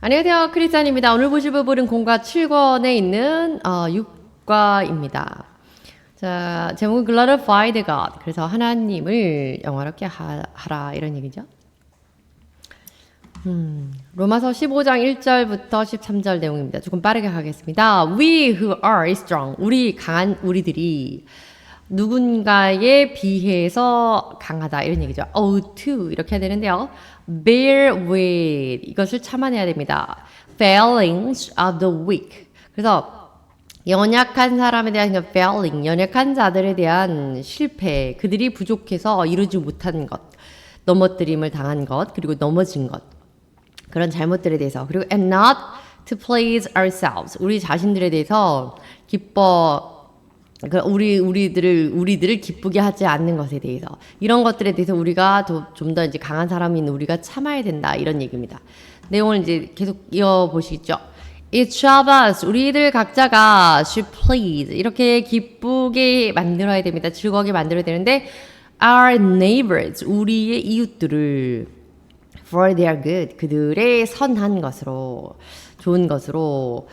안녕하세요. 크리스찬입니다. 오늘 보실 부분은 공과 7권에 있는 6과입니다. 자, 제목은 Glorify the God. 그래서 하나님을 영화롭게 하라 이런 얘기죠. 로마서 15장 1절부터 13절 내용입니다. 조금 빠르게 가겠습니다. We who are strong. 우리 강한 우리들이 누군가에 비해서 강하다 이런 얘기죠. to 이렇게 해야 되는데요. Bear with 이것을 참아내야 됩니다. Failings of the weak. 그래서 연약한 사람에 대한 failing, 연약한 자들에 대한 실패, 그들이 부족해서 이루지 못한 것, 넘어뜨림을 당한 것, 그리고 넘어진 것, 그런 잘못들에 대해서, 그리고 and not to please ourselves, 우리 자신들에 대해서 우리들을 기쁘게 하지 않는 것에 대해서, 이런 것들에 대해서 우리가 좀 더 이제 강한 사람인 우리가 참아야 된다 이런 얘기입니다. 내용을 이제 계속 이어보시죠. Each of us, 우리들 각자가 should please 이렇게 기쁘게 만들어야 됩니다. 즐거우게 만들어야 되는데 our neighbors, 우리의 이웃들을 for their good, 그들의 선한 것으로, 좋은 것으로,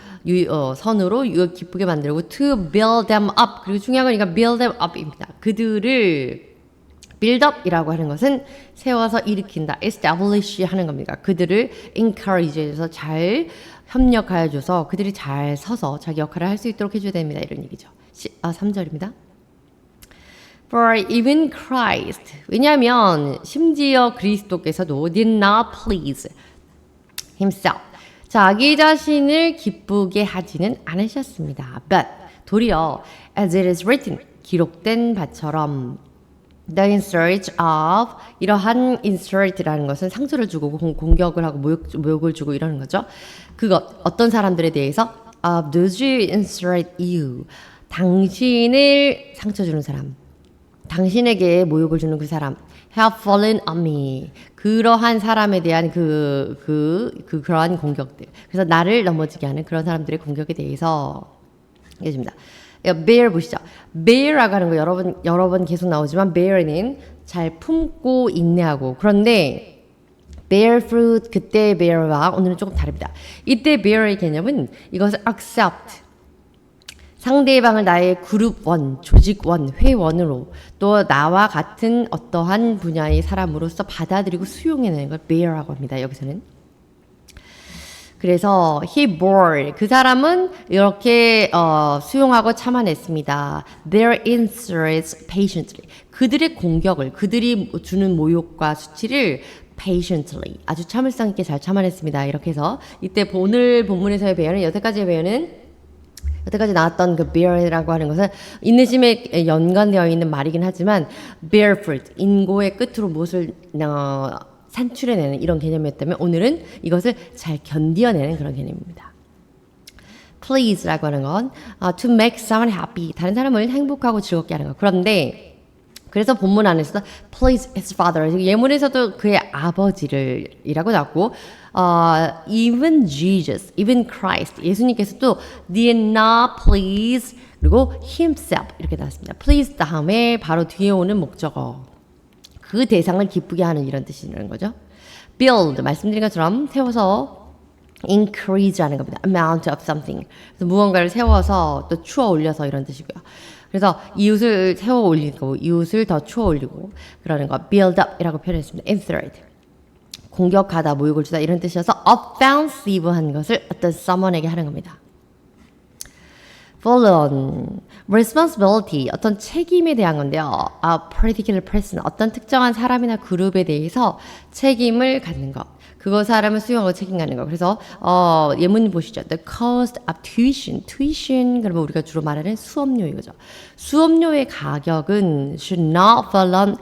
선으로 기쁘게 만들고 to build them up. 그리고 중요한 건 이거 build them up입니다. 그들을 build up이라고 하는 것은 세워서 일으킨다, establish 하는 겁니다. 그들을 encourage 해줘서 잘 협력하여줘서 그들이 잘 서서 자기 역할을 할 수 있도록 해줘야 됩니다. 이런 얘기죠. 3절입니다. For even Christ. 왜냐하면 심지어 그리스도께서도 did not please himself. 자기 자신을 기쁘게 하지는 않으셨습니다. But 도리어 as it is written 기록된 바처럼 the insert of 이러한 insert라는 것은 상처를 주고 공격을 하고 모욕을 주고 이러는 거죠. 그것 어떤 사람들에 대해서 of those who insert you 당신을 상처 주는 사람, 당신에게 모욕을 주는 그 사람, have fallen on me. 그러한 사람에 대한 그러한 공격들. 그래서 나를 넘어지게 하는 그런 사람들의 공격에 대해서 얘기합니다. bear 보시죠. bear라고 하는 거 여러 번 계속 나오지만 bear는 잘 품고 인내하고. 그런데 bear fruit 그때의 bear와 오늘은 조금 다릅니다. 이때 bear의 개념은 이것을 accept 상대방을 나의 그룹원, 조직원, 회원으로 또 나와 같은 어떠한 분야의 사람으로서 받아들이고 수용해내는 걸 bear라고 합니다. 여기서는. 그래서 he bore 그 사람은 이렇게 수용하고 참아냈습니다. Their insults patiently 그들의 공격을 그들이 주는 모욕과 수치를 patiently 아주 참을성 있게 잘 참아냈습니다. 이렇게 해서 이때 오늘 본문에서의 배열은 여태까지 나왔던 그 bear이라고 하는 것은 인내심에 연관되어 있는 말이긴 하지만 bear fruit 인고의 끝으로 무엇을 산출해내는 이런 개념이었다면 오늘은 이것을 잘 견디어내는 그런 개념입니다. Please라고 하는 건 to make someone happy 다른 사람을 행복하고 즐겁게 하는 것. 그런데 그래서 본문 안에서도 please his father 예문에서도 그의 아버지를 이라고 나왔고 even Jesus, even Christ 예수님께서도 did not please 그리고 himself 이렇게 나왔습니다. please 다음에 바로 뒤에 오는 목적어 그 대상을 기쁘게 하는 이런 뜻이라는 거죠. build 말씀드린 것처럼 세워서 increase 하는 겁니다. amount of something 그래서 무언가를 세워서 또 추워 올려서 이런 뜻이고요. 그래서 이웃을 세워 올리고 이웃을 더 추워 올리고 그러는 거 build up이라고 표현했습니다. insert 공격하다 모욕을 주다 이런 뜻이어서 offensive 한 것을 어떤 someone에게 하는 겁니다. fall on responsibility 어떤 책임에 대한 건데요. a particular person 어떤 특정한 사람이나 그룹에 대해서 책임을 갖는 것. 그거 사람을 수용하고 책임가는 거. 그래서 예문 보시죠. The cost of tuition 그러면 우리가 주로 말하는 수업료 이거죠. 수업료의 가격은 should not fall on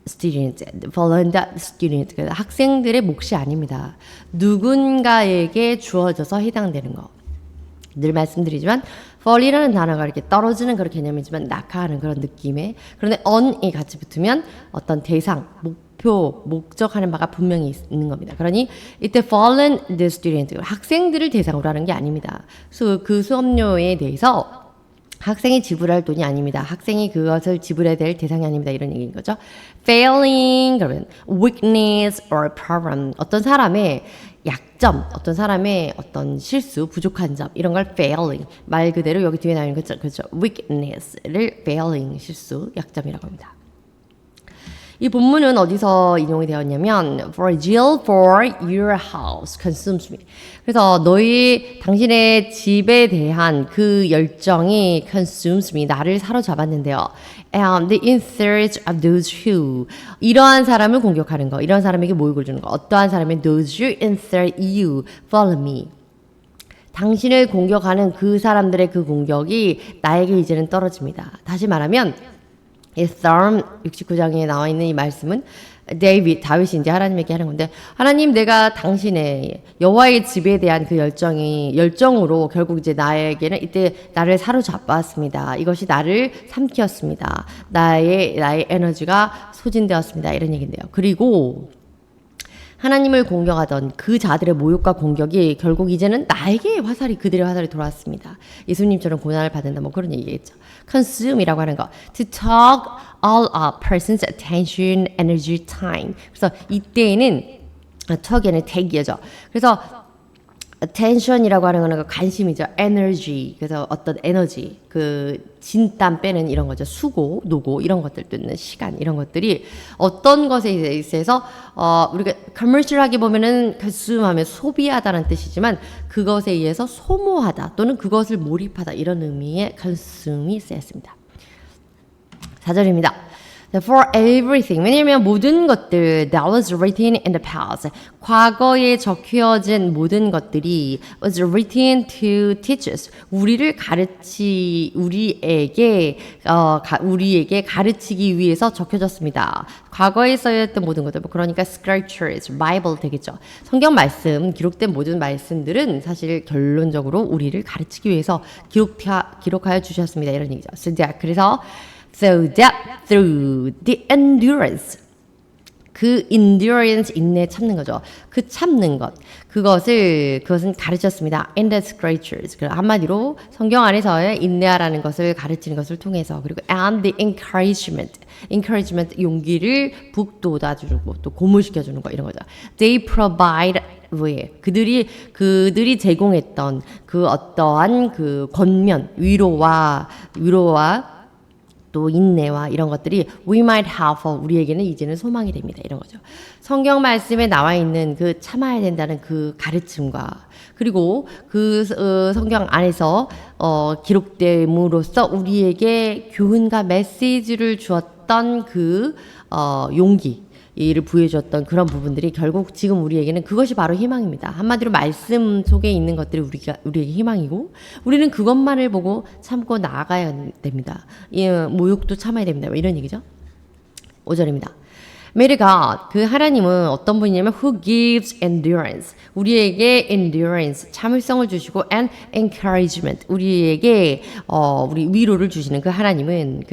student, fall on the student. 학생들의 몫이 아닙니다. 누군가에게 주어져서 해당되는 거. 늘 말씀드리지만 fall이라는 단어가 이렇게 떨어지는 그런 개념이지만 낙하하는 그런 느낌의 그런데 on이 같이 붙으면 어떤 대상, 목표, 목적하는 바가 분명히 있는 겁니다. 그러니 이때 fallen the student 학생들을 대상으로 하는 게 아닙니다. 그 수업료에 대해서 학생이 지불할 돈이 아닙니다. 학생이 그것을 지불해야 될 대상이 아닙니다. 이런 얘기인 거죠. Failing, 그러면 weakness or problem. 어떤 사람의 약점, 어떤 사람의 어떤 실수, 부족한 점, 이런 걸 failing. 말 그대로 여기 뒤에 나오는 거죠. 그렇죠. weakness를 failing, 실수, 약점이라고 합니다. 이 본문은 어디서 인용이 되었냐면 For zeal for your house consumes me. 그래서 당신의 집에 대한 그 열정이 consumes me. 나를 사로잡았는데요. And the interest of those who 이러한 사람을 공격하는 거. 이러한 사람에게 모욕을 주는 거. 어떠한 사람이 those who insert you follow me. 당신을 공격하는 그 사람들의 그 공격이 나에게 이제는 떨어집니다. 다시 말하면 이 Psalm 69장에 나와 있는 이 말씀은 다윗이 이제 하나님에게 하는 건데 하나님 내가 당신의 여호와의 집에 대한 그 열정으로 결국 이제 나에게는 이때 나를 사로잡았습니다. 이것이 나를 삼키었습니다. 나의 에너지가 소진되었습니다. 이런 얘기인데요. 그리고 하나님을 공격하던 그 자들의 모욕과 공격이 결국 이제는 나에게 그들의 화살이 돌아왔습니다. 예수님처럼 고난을 받는다 뭐 그런 얘기겠죠. consume이라고 하는 거. To talk all a person's attention, energy, time. 그래서 이때에는 talk에는 take이죠. 그래서 attention이라고 하는 거는 관심이죠. energy. 그래서 어떤 에너지, 그 진땀 빼는 이런 거죠. 수고, 노고 이런 것들 뜯는 시간 이런 것들이 어떤 것에 있어서 우리가 commercial하게 보면은 consume하면 소비하다는 뜻이지만 그것에 의해서 소모하다 또는 그것을 몰입하다 이런 의미의 consume이 쓰였습니다. 4절입니다. For everything. 왜냐하면 모든 것들 that was written in the past. 과거에 적혀진 모든 것들이 was written to teach us. 우리에게 가르치기 위해서 적혀졌습니다. 과거에 써있던 모든 것들, 그러니까 scriptures, Bible 되겠죠. 성경 말씀, 기록된 모든 말씀들은 사실 결론적으로 우리를 가르치기 위해서 기록하여 주셨습니다. 이런 얘기죠. 그래서 So that through the endurance, 그 endurance 인내 참는 거죠. 그 참는 것, 그것은 가르쳤습니다. In the scriptures. 한마디로 성경 안에서의 인내하라는 것을 가르치는 것을 통해서 그리고 and the encouragement 용기를 북돋아주고 또 고무시켜주는 거 이런 거죠. They provide with 그들이 제공했던 그 어떠한 그 권면 위로와 또 인내와 이런 것들이 we might have 우리에게는 이제는 소망이 됩니다. 이런 거죠. 성경 말씀에 나와 있는 그 참아야 된다는 그 가르침과 그리고 그 성경 안에서 기록됨으로써 우리에게 교훈과 메시지를 주었던 그 용기 이를 부여줬던 그런 부분들이 결국 지금 우리에게는 그것이 바로 희망입니다. 한마디로 말씀 속에 있는 것들이 우리에게 희망이고 우리는 그것만을 보고 참고 나아가야 됩니다. 모욕도 참아야 됩니다. 이런 얘기죠. 5절입니다. May God, 그 하나님은 어떤 분이냐면 who gives endurance, 우리에게 endurance, 참을성을 주시고 and encouragement, 우리에게 우리 위로를 주시는 그 하나님이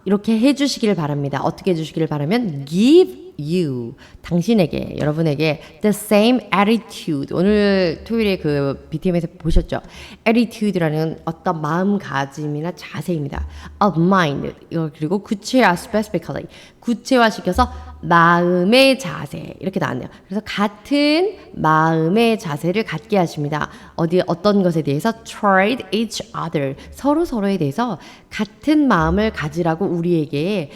이렇게 해주시기를 바랍니다. 어떻게 해주시기를 바라면 give you, 당신에게, 여러분에게 the same attitude. 오늘 토요일에 그 BTM에서 보셨죠? attitude라는 어떤 마음가짐이나 자세입니다. of mind. 그리고 specifically. 구체화시켜서 마음의 자세. 이렇게 나왔네요. 그래서 같은 마음의 자세를 갖게 하십니다. 어떤 것에 대해서 toward each other. 서로에 대해서 같은 마음을 가지라고 우리에게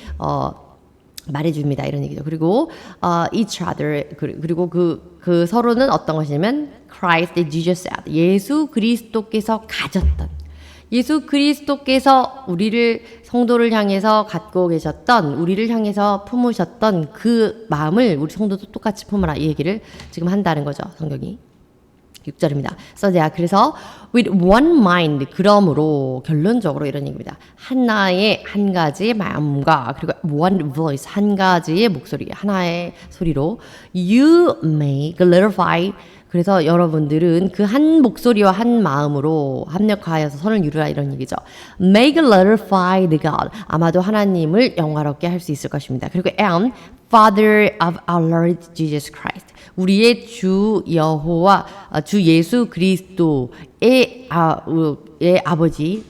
말해줍니다. 이런 얘기죠. 그리고 each other 그리고 그 서로는 어떤 것이냐면 Christ Jesus said 예수 그리스도께서 우리를 성도를 향해서 갖고 계셨던 우리를 향해서 품으셨던 그 마음을 우리 성도도 똑같이 품어라 이 얘기를 지금 한다는 거죠. 성경이 6절입니다. 그래서 with one mind 그러므로 결론적으로 이런 얘기입니다. 한 가지의 마음과 그리고 one voice 한 가지의 목소리 하나의 소리로 you may glorify 그래서 여러분들은 그 한 목소리와 한 마음으로 합력하여서 선을 이루라 이런 얘기죠. May glorify the God. 아마도 하나님을 영화롭게 할 수 있을 것입니다. 그리고 and Father of our Lord Jesus Christ. 우리의 주 예수 그리스도의 우리의 아버지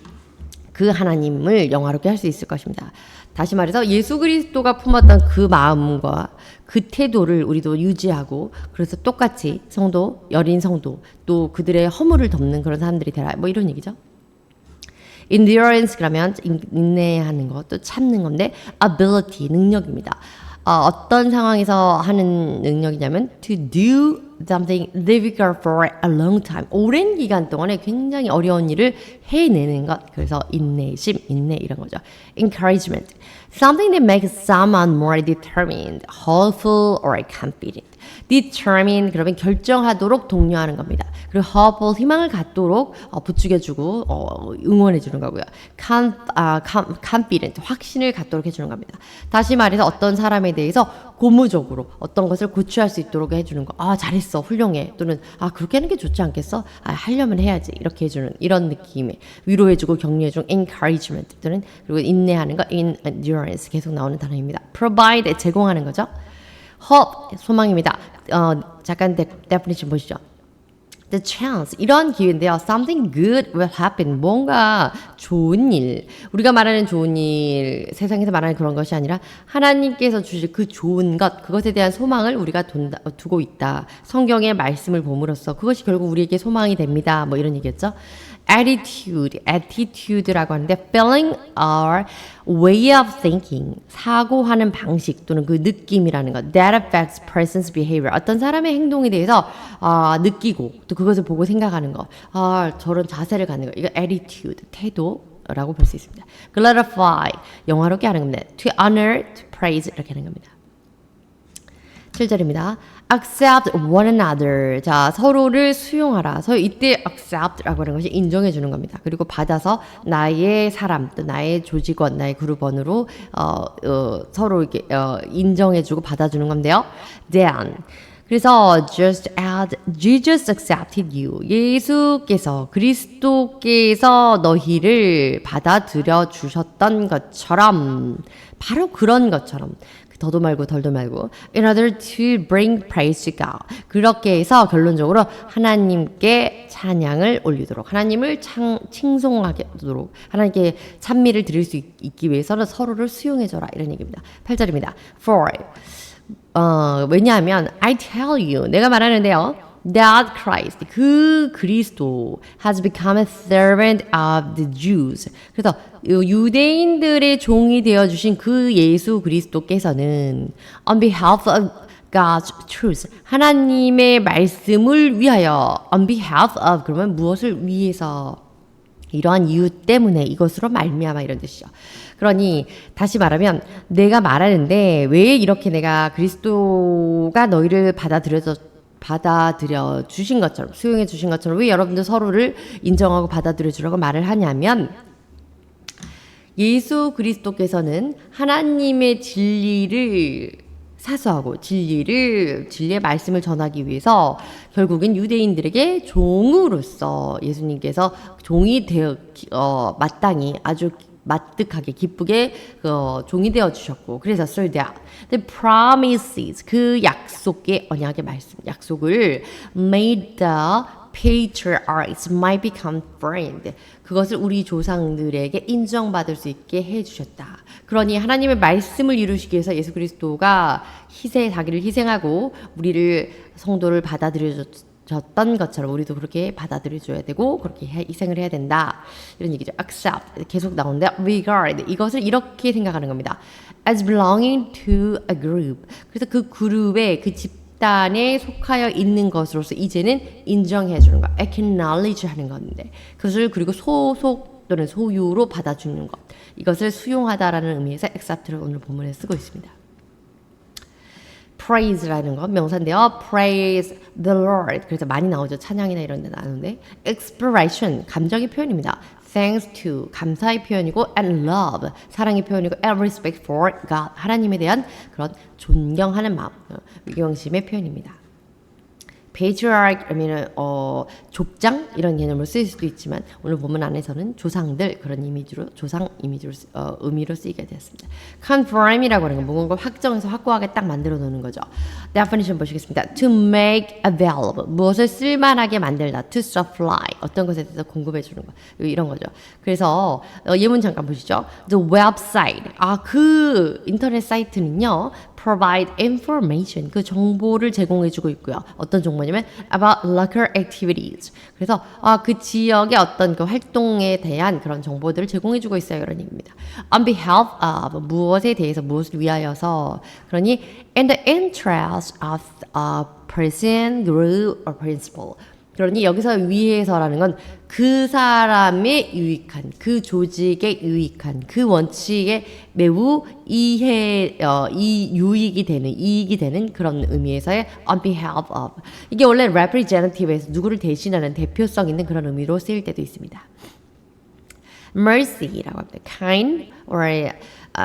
그 하나님을 영화롭게 할 수 있을 것입니다. 다시 말해서 예수 그리스도가 품었던 그 마음과 그 태도를 우리도 유지하고 그래서 똑같이 성도, 여린 성도 또 그들의 허물을 덮는 그런 사람들이 되라 뭐 이런 얘기죠. endurance 그러면 인내하는 것, 또 참는 건데 ability 능력입니다. 어떤 상황에서 하는 능력이냐면 to do something difficult for a long time. 오랜 기간 동안에 굉장히 어려운 일을 해내는 것. 그래서 인내심, 인내 이런 거죠. encouragement. Something that makes someone more determined, hopeful or confident. determine 그러면 결정하도록 독려하는 겁니다. 그리고 hopeful 희망을 갖도록 부추겨주고 응원해주는 거고요. confident 확신을 갖도록 해주는 겁니다. 다시 말해서 어떤 사람에 대해서 고무적으로 어떤 것을 고취할 수 있도록 해주는 거. 아 잘했어 훌륭해 또는 아 그렇게 하는 게 좋지 않겠어? 아 하려면 해야지 이렇게 해주는 이런 느낌의 위로해주고 격려해주는 encouragement 또는 그리고 인내하는 거 endurance 계속 나오는 단어입니다. provide 제공하는 거죠. hope 소망입니다. 잠깐 definition 보시죠. The chance 이런 기회인데요. Something good will happen. 뭔가 좋은 일. 우리가 말하는 좋은 일, 세상에서 말하는 그런 것이 아니라 하나님께서 주실 그 좋은 것, 그것에 대한 소망을 우리가 두고 있다. 성경의 말씀을 봄으로써 그것이 결국 우리에게 소망이 됩니다. 뭐 이런 얘기였죠. attitude라고 하는데 feeling or way of thinking 사고하는 방식 또는 그 느낌이라는 것 that affects person's behavior 어떤 사람의 행동에 대해서 느끼고 또 그것을 보고 생각하는 것 저런 자세를 갖는 것 이거 attitude 태도라고 볼 수 있습니다. glorify 영화롭게 하는 겁니다. to honor, to praise 이렇게 하는 겁니다. 7절입니다. accept one another. 자, 서로를 수용하라. 이때 accept라고 하는 것이 인정해 주는 겁니다. 그리고 받아서 나의 사람, 또 나의 조직원, 나의 그룹원으로 서로 이렇게 인정해 주고 받아주는 건데요. then 그래서 just as Jesus accepted you. 예수께서 그리스도께서 너희를 받아들여 주셨던 것처럼 바로 그런 것처럼 더도 말고 덜도 말고 in order to bring praise to God. 그렇게 해서 결론적으로 하나님께 찬양을 올리도록 하나님을 칭송하도록 하나님께 찬미를 드릴 수 있기 위해서는 서로를 수용해줘라 이런 얘기입니다. 8절입니다. For 왜냐하면 I tell you 내가 말하는데요. That Christ 그 그리스도 has become a servant of the Jews. 그래서 유대인들의 종이 되어 주신 그 예수 그리스도께서는 on behalf of God's truth 하나님의 말씀을 위하여 on behalf of 그러면 무엇을 위해서 이러한 이유 때문에 이것으로 말미암아 이런 뜻이죠. 그러니 다시 말하면 내가 말하는데 왜 이렇게 내가 그리스도가 너희를 받아들여 주신 것처럼 수용해 주신 것처럼 왜 여러분들 서로를 인정하고 받아들여 주라고 말을 하냐면 예수 그리스도께서는 하나님의 진리를 사수하고 진리의 말씀을 전하기 위해서 결국엔 유대인들에게 종으로서 예수님께서 종이 되어 마땅히 아주 마뜩하게 기쁘게 종이 되어 주셨고 그래서 served out. The promises 그 약속의 언약의 말씀 약속을 made the patriarchs might become friend. 그것을 우리 조상들에게 인정받을 수 있게 해주셨다. 그러니 하나님의 말씀을 이루시기 위해서 예수 그리스도가 자기를 희생하고 우리를 성도를 받아들여줬던 것처럼 우리도 그렇게 받아들여줘야 되고 그렇게 희생을 해야 된다. 이런 얘기죠. accept 계속 나오는데 regard 이것을 이렇게 생각하는 겁니다. as belonging to a group. 그래서 그 그룹의 그 집단에 속하여 있는 것으로서 이제는 인정해 주는 거, acknowledge 하는 건데 그것을 그리고 소속 또는 소유로 받아주는 것. 이것을 수용하다라는 의미에서 accept를 오늘 본문에 쓰고 있습니다. praise라는 건 명사인데요. praise the Lord. 그래서 많이 나오죠. 찬양이나 이런 데 나오는데 expression, 감정의 표현입니다. thanks to, 감사의 표현이고 and love, 사랑의 표현이고 and respect for God, 하나님에 대한 그런 존경하는 마음, 위경심의 표현입니다. patriarch 하면은 족장 이런 개념으로 쓰일 수도 있지만 오늘 본문 안에서는 조상들 그런 이미지로 조상 이미지로 의미로 쓰이게 되었습니다. confirm이라고 하는 건 뭔가 확정해서 확고하게 딱 만들어 놓는 거죠. definition 보시겠습니다. to make available 무엇을 쓸만하게 만들다. to supply 어떤 것에 대해서 공급해 주는 거 이런 거죠. 그래서 예문 잠깐 보시죠. the website 그 인터넷 사이트는요. provide information 그 정보를 제공해주고 있고요. 어떤 정보냐면 about local activities. 그래서 그 지역의 어떤 그 활동에 대한 그런 정보들을 제공해주고 있어요. 이런 얘기입니다. On behalf of 무엇에 대해서 무엇을 위하여서 그러니 in the interest of a person, group, or principle. 그러니 여기서 위해서라는 건 그 사람의 유익한, 그 조직에 유익한, 그 원칙에 매우 유익이 되는 그런 의미에서의 on behalf of. 이게 원래 representative에서 누구를 대신하는 대표성 있는 그런 의미로 쓰일 때도 있습니다. mercy라고 합니다. kind or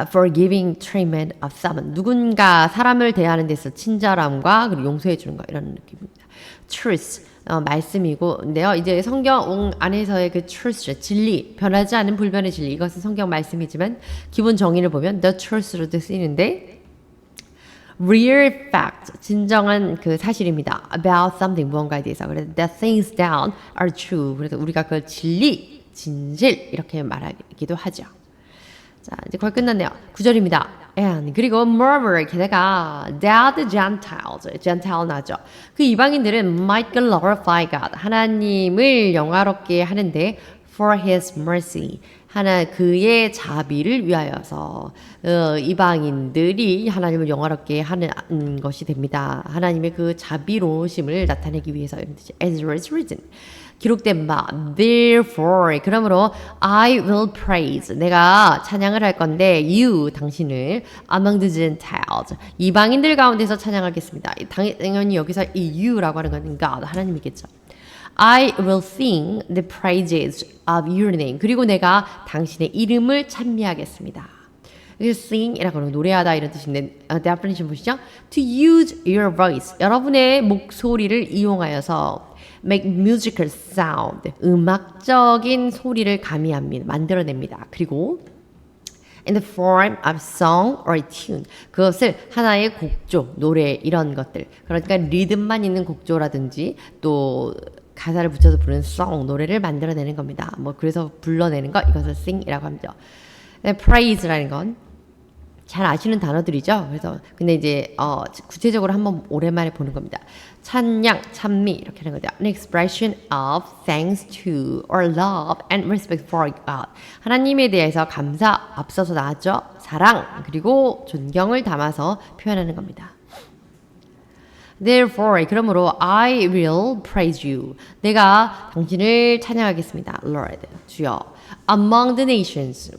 forgiving treatment of someone. 누군가 사람을 대하는 데서 친절함과 그리고 용서해 주는 거 이런 느낌입니다. truth. 말씀이고인데요. 이제 성경 안에서의 그 truth, 진리, 변하지 않는 불변의 진리. 이것은 성경 말씀이지만 기본 정의를 보면 the truth로도 쓰이는데 real fact, 진정한 그 사실입니다. about something, 무언가에 대해서. 그래서 that things down are true. 그래서 우리가 그걸 진리, 진실 이렇게 말하기도 하죠. 자, 이제 거의 끝났네요. 9절입니다. And 그리고 moreover 게다가 that the Gentile 나죠. 그 이방인들은 might glorify God 하나님을 영화롭게 하는데 for His mercy 그의 자비를 위하여서 이방인들이 하나님을 영화롭게 하는 것이 됩니다. 하나님의 그 자비로우심을 나타내기 위해서 as it is written. 기록된 바 therefore 그러므로 I will praise 내가 찬양을 할 건데 you 당신을 among the Gentiles 이방인들 가운데서 찬양하겠습니다. 당연히 여기서 이 you라고 하는 건 God 하나님이겠죠. I will sing the praises of your name 그리고 내가 당신의 이름을 찬미하겠습니다. sing이라고 하는 노래하다 이런 뜻인데 definition 보시죠. To use your voice 여러분의 목소리를 이용하여서 make musical sound 음악적인 소리를 가미합니다. 만들어냅니다. 그리고 in the form of song or tune 그것을 하나의 곡조, 노래 이런 것들 그러니까 리듬만 있는 곡조라든지 또 가사를 붙여서 부르는 song 노래를 만들어내는 겁니다. 뭐 그래서 불러내는 거 이것을 sing이라고 합니다. praise라는 건 잘 아시는 단어들이죠. 그래서 근데 이제 구체적으로 한번 오랜만에 보는 겁니다. 찬양, 찬미 이렇게 하는 거죠. An expression of thanks to or love and respect for God. 하나님에 대해서 감사 앞서서 나왔죠. 사랑 그리고 존경을 담아서 표현하는 겁니다. Therefore, 그러므로 I will praise you. 내가 당신을 찬양하겠습니다. Lord, 주여. Among the nations,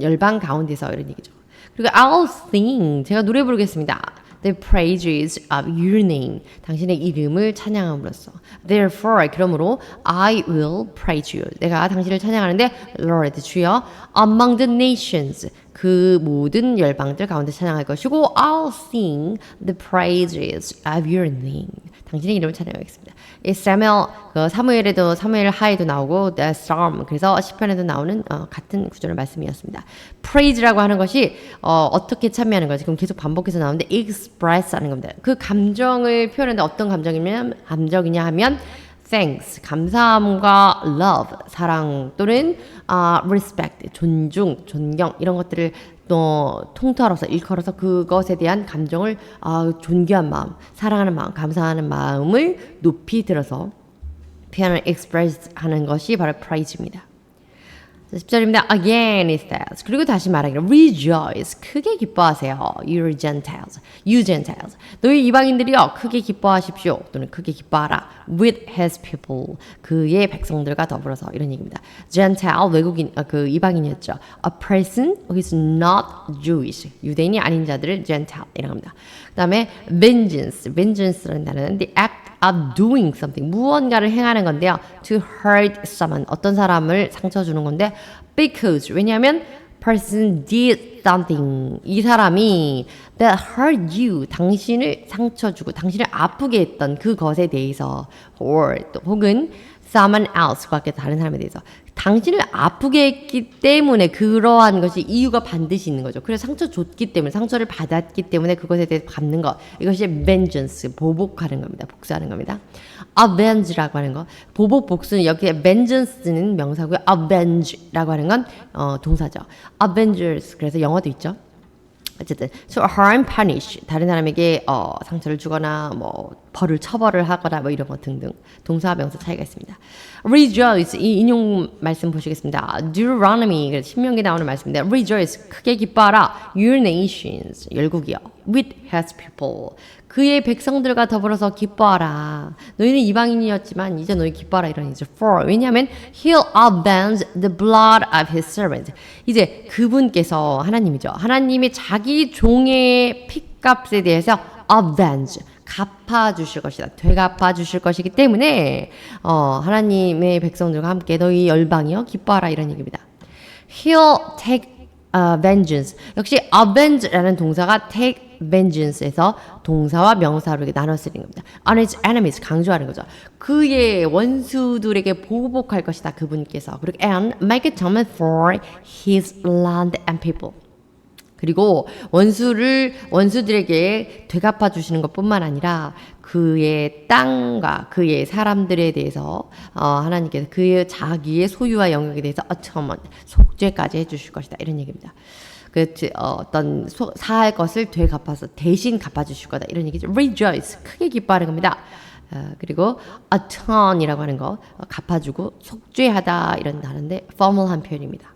열방 가운데서 이런 얘기죠. 그리고 I'll sing, 제가 노래 부르겠습니다. The praises of your name, 당신의 이름을 찬양함으로써. Therefore, 그러므로 I will praise you. 내가 당신을 찬양하는데 Lord, 주여. Among the nations, 그 모든 열방들 가운데 찬양할 것이고 I'll sing the praises of your name. 당신의 이름을 찬양하겠습니다. 이 사무엘 하에도 나오고 the psalm 그래서 시편에도 나오는 같은 구절의 말씀이었습니다. praise라고 하는 것이 어떻게 참여하는 거지? 그럼 계속 반복해서 나오는데 express 하는 겁니다. 그 감정을 표현하는데 어떤 감정이냐 하면 thanks 감사함과 love 사랑 또는 respect 존중 존경 이런 것들을 또 통틀어서 일컬어서 그것에 대한 감정을 존귀한 마음 사랑하는 마음 감사하는 마음을 높이 들어서 표현을 express 하는 것이 바로 praise입니다. 10절입니다. Again it says. 그리고 다시 말하기를 rejoice. 크게 기뻐하세요. You Gentiles. 너희 이방인들이여 크게 기뻐하십시오. 또는 크게 기뻐하라. With his people. 그의 백성들과 더불어서 이런 얘기입니다. Gentile 외국인 그 이방인이었죠. A person who is not Jewish. 유대인이 아닌 자들을 Gentile 이라고 합니다. 그다음에 vengeance라는 단어는 the act of doing something 무언가를 행하는 건데요. To hurt someone 어떤 사람을 상처 주는 건데 because 왜냐하면 person did something. 이 사람이 that hurt you. 당신을 상처 주고 당신을 아프게 했던 그것에 대해서 or 또 혹은 someone else 밖에 다른 사람에 대해서 당신을 아프게 했기 때문에 그러한 것이 이유가 반드시 있는 거죠. 그래서 상처 줬기 때문에 상처를 받았기 때문에 그것에 대해서 갚는 것. 이것이 vengeance, 보복하는 겁니다. 복수하는 겁니다. avenge라고 하는 거. 보복, 복수는 여기에 vengeance는 명사고요. avenge라고 하는 건 동사죠. avengers. 그래서 영어도 있죠. 어쨌든 to harm, punish 다른 사람에게 상처를 주거나 뭐 벌을 처벌을 하거나 뭐 이런 것 등등 동사와 명사 차이가 있습니다. Rejoice 이 인용 말씀 보시겠습니다. Deuteronomy 신명기에 나오는 말씀인데 Rejoice 크게 기뻐하라 your nations 열국이요 with his people 그의 백성들과 더불어서 기뻐하라. 너희는 이방인이었지만 이제 너희 기뻐하라 이런 얘기죠. For 왜냐하면 he'll avenge the blood of his servant. 이제 그분께서 하나님이죠. 하나님이 자기 종의 피값에 대해서 avenge 갚아주실 것이다. 되갚아주실 것이기 때문에 하나님의 백성들과 함께 너희 열방이여 기뻐하라 이런 얘기입니다. He'll take vengeance. 역시 avenge라는 동사가 take vengeance에서 동사와 명사로 이렇게 나눠 쓰는 겁니다. On his enemies 강조하는 거죠. 그의 원수들에게 보복할 것이다. 그분께서. 그리고 and make atonement for his land and people. 그리고 원수들에게 되갚아 주시는 것뿐만 아니라 그의 땅과 그의 사람들에 대해서 하나님께서 그의 자기의 소유와 영역에 대해서 atonement 속죄까지 해주실 것이다 이런 얘기입니다. 어떤 사할 것을 되갚아서 대신 갚아주실 거다 이런 얘기죠. Rejoice 크게 기뻐하는 겁니다. 그리고 atone이라고 하는 거 갚아주고 속죄하다 이런 단어인데 formal한 표현입니다.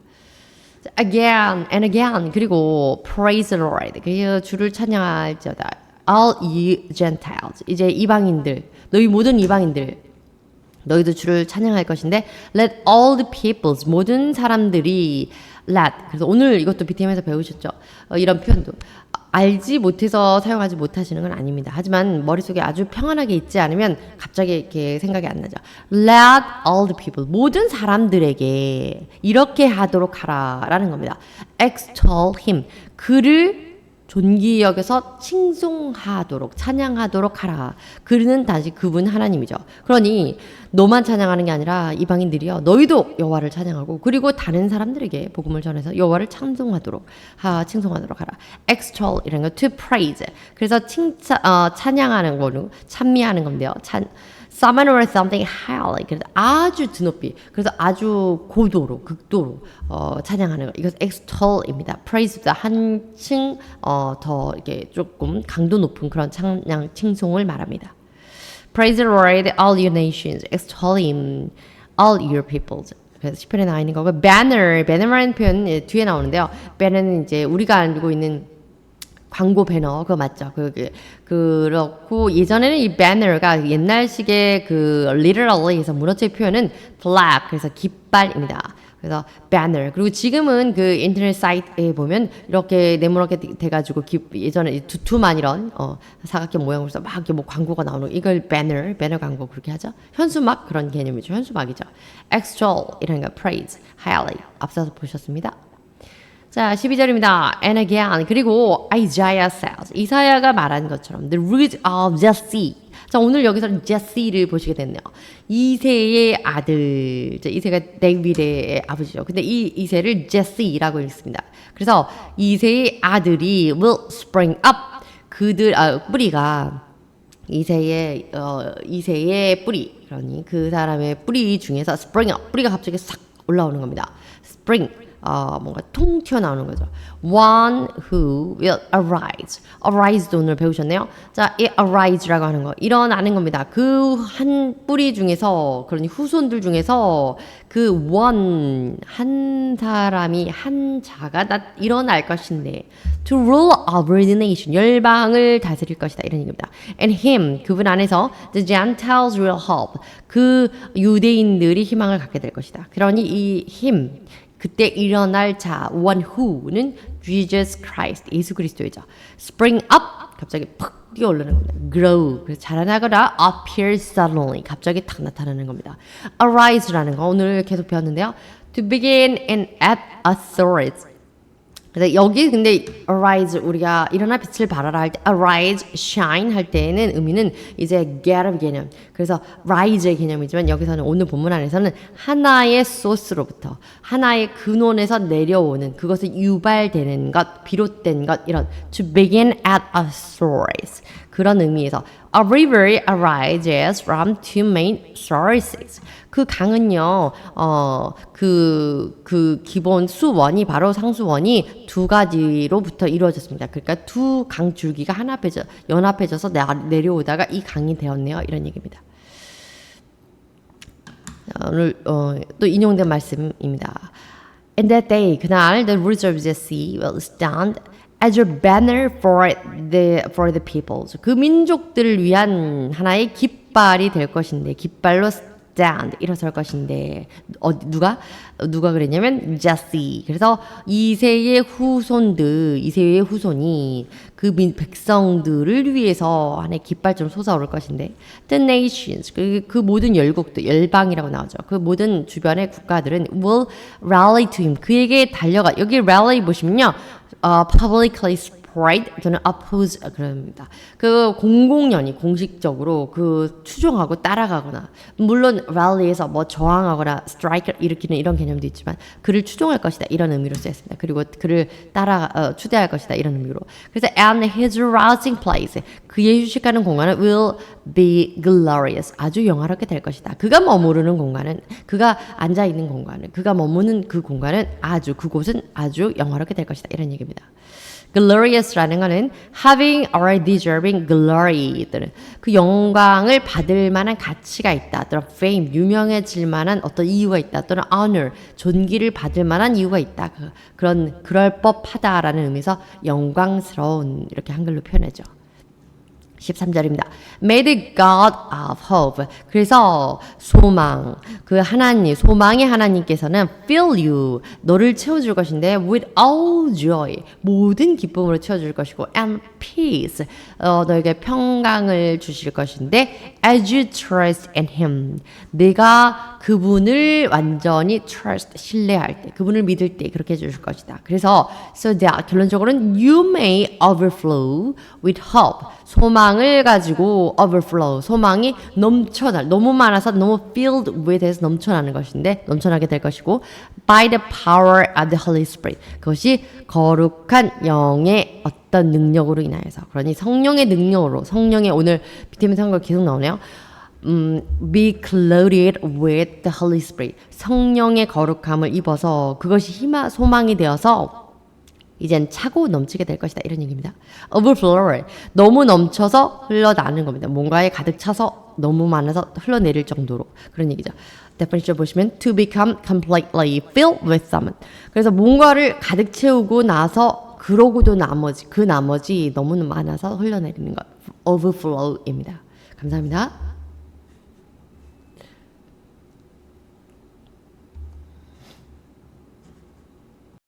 Again and again 그리고 praise the Lord 그리고 주를 찬양할지어다 all ye Gentiles 이제 이방인들 너희 모든 이방인들 너희도 주를 찬양할 것인데 let all the peoples 모든 사람들이 let 그래서 오늘 이것도 BTM에서 배우셨죠. 이런 표현도 알지 못해서 사용하지 못하시는 건 아닙니다. 하지만 머릿속에 아주 평안하게 있지 않으면 갑자기 이렇게 생각이 안 나죠. Let all the people 모든 사람들에게 이렇게 하도록 하라라는 겁니다. Extol him 그를 존귀히 여겨서 칭송하도록 찬양하도록 하라. 그는 다시 그분 하나님이죠. 그러니 너만 찬양하는 게 아니라 이방인들이요 너희도 여호와를 찬양하고 그리고 다른 사람들에게 복음을 전해서 여호와를 칭송하도록 하라. extol 이런 거 to praise. 그래서 찬양하는 거로 찬미하는 건데요. summon or something highly 그래서 아주 드높이 그래서 아주 고도로 극도로 찬양하는 거 이것 extol입니다. praise보다 한층 더 이렇게 조금 강도 높은 그런 찬양 칭송을 말합니다. Praise the Lord, all your nations, extol him, all your peoples. 그래서 시편에 나와 있는 거고 banner라는 표현 뒤에 나오는데요. banner는 이제 우리가 알고 있는 광고 배너 그거 맞죠? 그렇고 예전에는 이 banner가 옛날식의 literally에서 문어체 표현은 flag 그래서 깃발입니다. 그래서 banner 그리고 지금은 그 인터넷 사이트에 보면 이렇게 네모나게 돼가지고 예전에 두툼한 이런 사각형 모양으로 해서 막 이렇게 뭐 광고가 나오는 이걸 banner 광고 그렇게 하죠. 현수막 그런 개념이죠. 현수막이죠. extol 이런 거 praise highly 앞서서 보셨습니다. 자, 12절입니다. And again. 그리고 Isaiah says. 이사야가 말한 것처럼 The root of Jesse. 자, 오늘 여기서 제시를 보시게 됐네요. 이새의 아들. 이새가 데이비드의 아버지죠. 근데 이 이새를 제시라고 읽습니다. 그래서 이새의 아들이 will spring up. 뿌리가 이새의 뿌리. 그러니 그 사람의 뿌리 중에서 spring up. 뿌리가 갑자기 싹 올라오는 겁니다. spring. 뭔가 통 튀어나오는 거죠. One who will arise. arise도 오늘 배우셨네요. 자, 이 arise라고 하는 거. 일어나는 겁니다. 그 한 뿌리 중에서, 그러니 후손들 중에서 그 one, 한 사람이, 한 자가 일어날 것인데 to rule over the nation. 열방을 다스릴 것이다. 이런 얘기입니다. And him, 그분 안에서 the Gentiles will hope. 그 유대인들이 희망을 갖게 될 것이다. 그러니 이 him, 그때 일어날 자, one who는 Jesus Christ, 예수 그리스도이죠. Spring up, 갑자기 팍 뛰어오르는 겁니다. Grow, 그래서 자라나거나 appear suddenly, 갑자기 탁 나타나는 겁니다. Arise라는 거 오늘 계속 배웠는데요. To begin and add authority. 그래서 여기 근데 arise 우리가 일어나 빛을 발하라 할 때 arise, shine 할 때에는 의미는 이제 get up 개념. 그래서 rise의 개념이지만 여기서는 오늘 본문 안에서는 하나의 소스로부터 하나의 근원에서 내려오는 그것을 유발되는 것, 비롯된 것 이런 to begin at a source 그런 의미에서 a river arises from two main sources. 그 강은요, 그 기본 수원이 바로 상수원이 두 가지로부터 이루어졌습니다. 그러니까 두 강 줄기가 연합해져서 내려오다가 이 강이 되었네요. 이런 얘기입니다. 오늘 또 인용된 말씀입니다. In that day, 그날 the rivers of the sea will stand as a banner for the peoples. 그 민족들을 위한 하나의 깃발이 될 것인데 깃발로 stand 일어설 것인데 누가 그랬냐면 Jesse. 그래서 이새의 후손이 그 백성들을 위해서 하나의 깃발처럼 솟아오를 것인데 the nations 그 모든 열방이라고 나오죠. 그 모든 주변의 국가들은 will rally to him. 그에게 달려가. 여기 rally 보시면요. publicly spread 또는 oppose 그럽니다. 그 공식적으로 그 추종하고 따라가거나 물론 rally에서 뭐 저항하거나 strike 일으키는 이런 개념도 있지만 그를 추종할 것이다 이런 의미로 쓰였습니다. 그리고 그를 추대할 것이다 이런 의미로. 그래서 and his rousing place 그의 휴식하는 공간은 will be glorious 아주 영화롭게 될 것이다. 그가 머무르는 공간은 그가 앉아 있는 공간은 그가 머무는 그 공간은 그곳은 아주 영화롭게 될 것이다 이런 얘기입니다. glorious라는 거는 having or deserving glory 또는 그 영광을 받을 만한 가치가 있다 또는 fame 유명해질 만한 어떤 이유가 있다 또는 honor 존귀를 받을 만한 이유가 있다 그럴 법하다라는 의미에서 영광스러운 이렇게 한글로 표현하죠. 13절입니다. May the God of hope. 그래서 소망, 소망의 하나님께서는 fill you, 너를 채워줄 것인데 with all joy, 모든 기쁨으로 채워줄 것이고 and peace, 너에게 평강을 주실 것인데 as you trust in him, 내가 그분을 완전히 trust, 신뢰할 때, 그분을 믿을 때 그렇게 해주실 것이다. 그래서 so that 결론적으로는 you may overflow with hope, 소망을 가지고 overflow, 소망이 너무 많아서 너무 filled with 해서 넘쳐나는 것인데 넘쳐나게 될 것이고 by the power of the Holy Spirit, 그것이 거룩한 영의 어떤 능력으로 인하여서 그러니 성령의 능력으로 성령의 오늘 비타민 선거 계속 나오네요. be clothed with the Holy Spirit, 성령의 거룩함을 입어서 그것이 소망이 되어서 이젠 차고 넘치게 될 것이다 이런 얘기입니다. overflow, 너무 넘쳐서 흘러나는 겁니다. 뭔가에 가득 차서 너무 많아서 흘러내릴 정도로 그런 얘기죠. definition 보시면 to become completely filled with something. 그래서 뭔가를 가득 채우고 나서 그러고도 나머지 너무 많아서 흘러내리는 것 overflow입니다. 감사합니다.